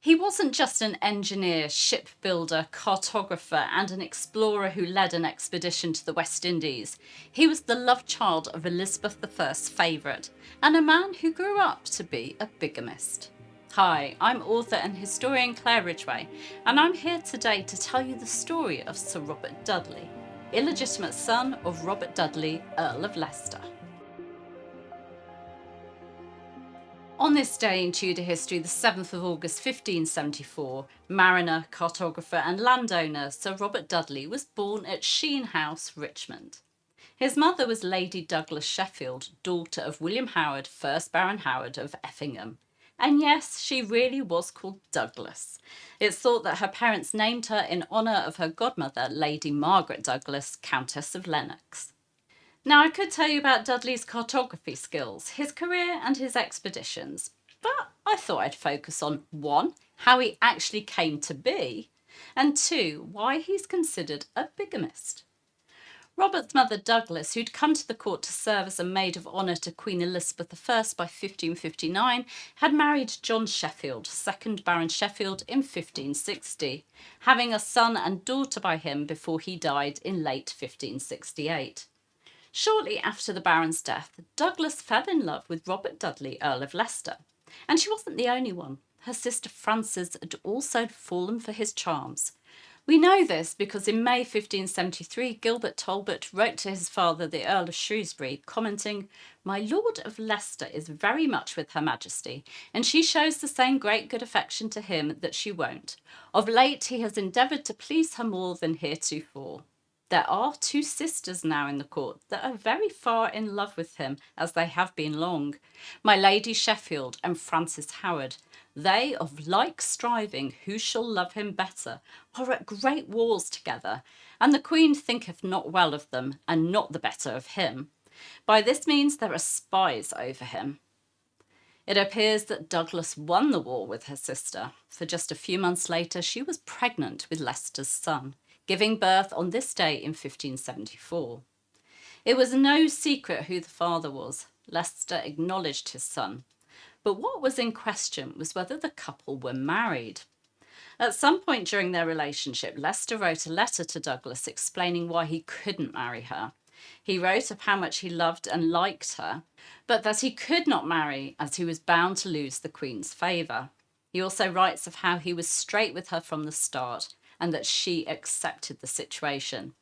He wasn't just an engineer, shipbuilder, cartographer, and an explorer who led an expedition to the West Indies. He was the love child of Elizabeth I's favourite, and a man who grew up to be a bigamist. Hi, I'm author and historian Claire Ridgway, and I'm here today to tell you the story of Sir Robert Dudley, illegitimate son of Robert Dudley, Earl of Leicester. On this day in Tudor history, the 7th of August 1574, mariner, cartographer and landowner Sir Robert Dudley was born at Sheen House, Richmond. His mother was Lady Douglas Sheffield, daughter of William Howard, 1st Baron Howard of Effingham. And yes, she really was called Douglas. It's thought that her parents named her in honour of her godmother, Lady Margaret Douglas, Countess of Lennox. Now, I could tell you about Dudley's cartography skills, his career and his expeditions, but I thought I'd focus on 1. How he actually came to be, and 2. Why he's considered a bigamist. Robert's mother Douglas, who'd come to the court to serve as a maid of honour to Queen Elizabeth I by 1559, had married John Sheffield, 2nd Baron Sheffield, in 1560, having a son and daughter by him before he died in late 1568. Shortly after the Baron's death, Douglas fell in love with Robert Dudley, Earl of Leicester. And she wasn't the only one. Her sister Frances had also fallen for his charms. We know this because in May 1573, Gilbert Talbot wrote to his father, the Earl of Shrewsbury, commenting, "My Lord of Leicester is very much with Her Majesty, and she shows the same great good affection to him that she won't. Of late he has endeavoured to please her more than heretofore." There are 2 sisters now in the court that are very far in love with him, as they have been long. My Lady Sheffield and Frances Howard, they of like striving who shall love him better, are at great wars together, and the Queen thinketh not well of them, and not the better of him. By this means there are spies over him. It appears that Douglas won the war with her sister, for just a few months later she was pregnant with Leicester's son, giving birth on this day in 1574. It was no secret who the father was. Leicester acknowledged his son. But what was in question was whether the couple were married. At some point during their relationship, Leicester wrote a letter to Douglas explaining why he couldn't marry her. He wrote of how much he loved and liked her, but that he could not marry as he was bound to lose the Queen's favour. He also writes of how he was straight with her from the start, and that she accepted the situation.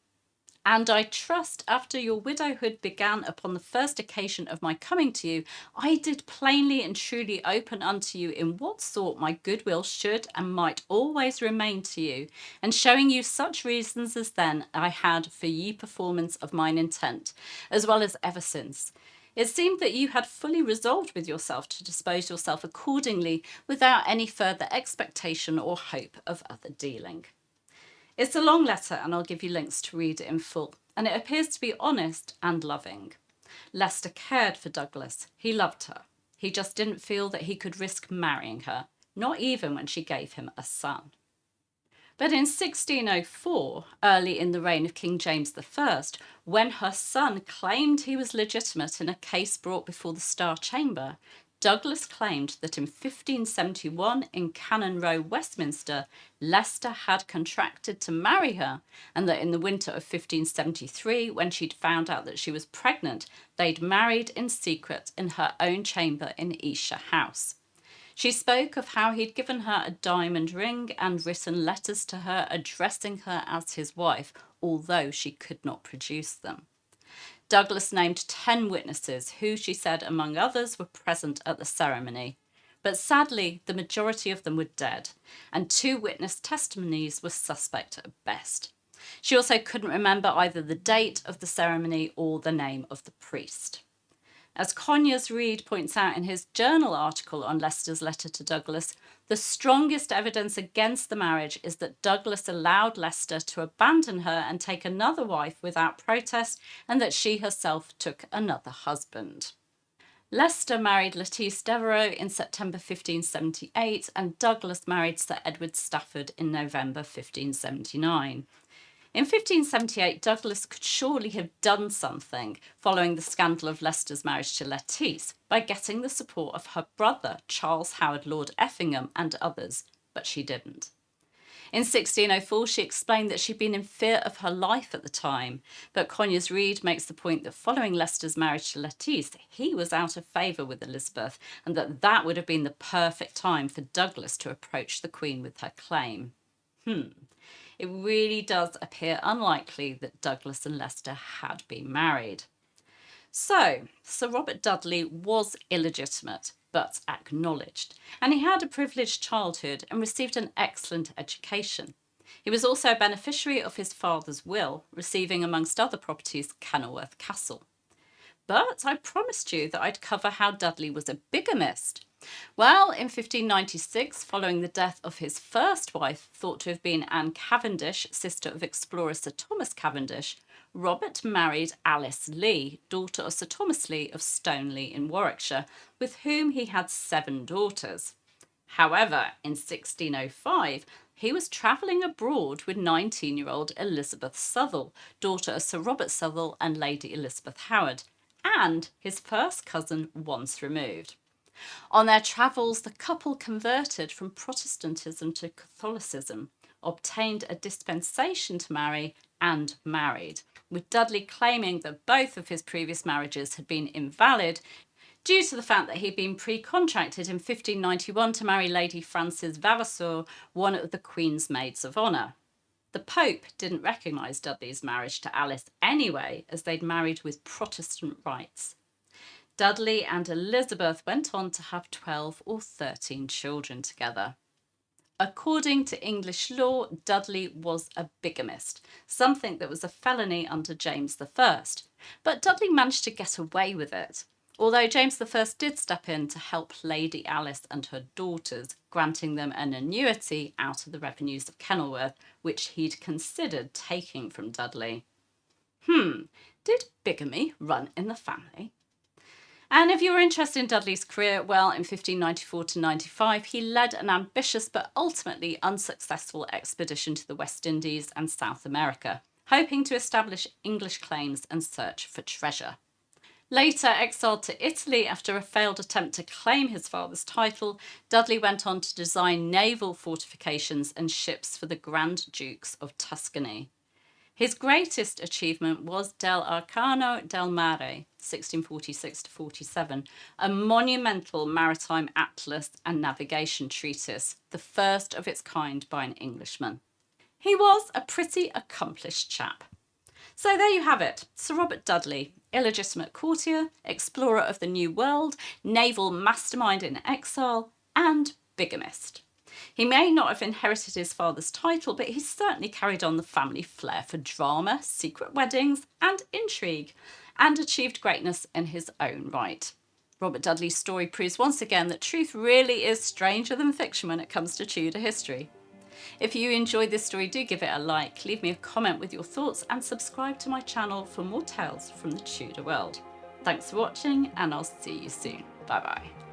"And I trust after your widowhood began upon the first occasion of my coming to you, I did plainly and truly open unto you in what sort my goodwill should and might always remain to you, and showing you such reasons as then I had for ye performance of mine intent, as well as ever since. It seemed that you had fully resolved with yourself to dispose yourself accordingly, without any further expectation or hope of other dealing." It's a long letter, and I'll give you links to read it in full, and it appears to be honest and loving. Leicester cared for Douglas. He loved her. He just didn't feel that he could risk marrying her, not even when she gave him a son. But in 1604, early in the reign of King James I, when her son claimed he was legitimate in a case brought before the Star Chamber, Douglas claimed that in 1571 in Cannon Row, Westminster, Leicester had contracted to marry her, and that in the winter of 1573, when she'd found out that she was pregnant, they'd married in secret in her own chamber in Esher House. She spoke of how he'd given her a diamond ring and written letters to her addressing her as his wife, although she could not produce them. Douglas named 10 witnesses who, she said, among others, were present at the ceremony. But sadly, the majority of them were dead, and 2 witness testimonies were suspect at best. She also couldn't remember either the date of the ceremony or the name of the priest. As Conyers Reid points out in his journal article on Leicester's letter to Douglas, the strongest evidence against the marriage is that Douglas allowed Leicester to abandon her and take another wife without protest, and that she herself took another husband. Leicester married Lettice Devereux in September 1578, and Douglas married Sir Edward Stafford in November 1579. In 1578, Douglas could surely have done something following the scandal of Leicester's marriage to Lettice by getting the support of her brother, Charles Howard Lord Effingham, and others. but she didn't. In 1604, she explained that she'd been in fear of her life at the time, but Conyers Reid makes the point that following Leicester's marriage to Lettice, he was out of favour with Elizabeth, and that would have been the perfect time for Douglas to approach the Queen with her claim. It really does appear unlikely that Douglas and Leicester had been married. So, Sir Robert Dudley was illegitimate, but acknowledged, and he had a privileged childhood and received an excellent education. He was also a beneficiary of his father's will, receiving, amongst other properties, Kenilworth Castle. But I promised you that I'd cover how Dudley was a bigamist. Well, in 1596, following the death of his first wife, thought to have been Anne Cavendish, sister of explorer Sir Thomas Cavendish, Robert married Alice Lee, daughter of Sir Thomas Lee of Stoneleigh in Warwickshire, with whom he had 7 daughters. However, in 1605, he was travelling abroad with 19-year-old Elizabeth Southwell, daughter of Sir Robert Southwell and Lady Elizabeth Howard, and his first cousin once removed. On their travels, the couple converted from Protestantism to Catholicism, obtained a dispensation to marry, and married, with Dudley claiming that both of his previous marriages had been invalid due to the fact that he'd been pre-contracted in 1591 to marry Lady Frances Vavasour, one of the Queen's maids of honour. The Pope didn't recognise Dudley's marriage to Alice anyway, as they'd married with Protestant rites. Dudley and Elizabeth went on to have 12 or 13 children together. According to English law, Dudley was a bigamist, something that was a felony under James I. But Dudley managed to get away with it, although James I did step in to help Lady Alice and her daughters, granting them an annuity out of the revenues of Kenilworth, which he'd considered taking from Dudley. Did bigamy run in the family? And if you were interested in Dudley's career, well, in 1594 to 95, he led an ambitious but ultimately unsuccessful expedition to the West Indies and South America, hoping to establish English claims and search for treasure. Later exiled to Italy after a failed attempt to claim his father's title, Dudley went on to design naval fortifications and ships for the Grand Dukes of Tuscany. His greatest achievement was Del Arcano del Mare, 1646-47, a monumental maritime atlas and navigation treatise, the first of its kind by an Englishman. He was a pretty accomplished chap. So there you have it, Sir Robert Dudley, illegitimate courtier, explorer of the New World, naval mastermind in exile, and bigamist. He may not have inherited his father's title, but he certainly carried on the family flair for drama, secret weddings, and intrigue, and achieved greatness in his own right. Robert Dudley's story proves once again that truth really is stranger than fiction when it comes to Tudor history. If you enjoyed this story, do give it a like, leave me a comment with your thoughts, and subscribe to my channel for more tales from the Tudor world. Thanks for watching, and I'll see you soon. Bye bye.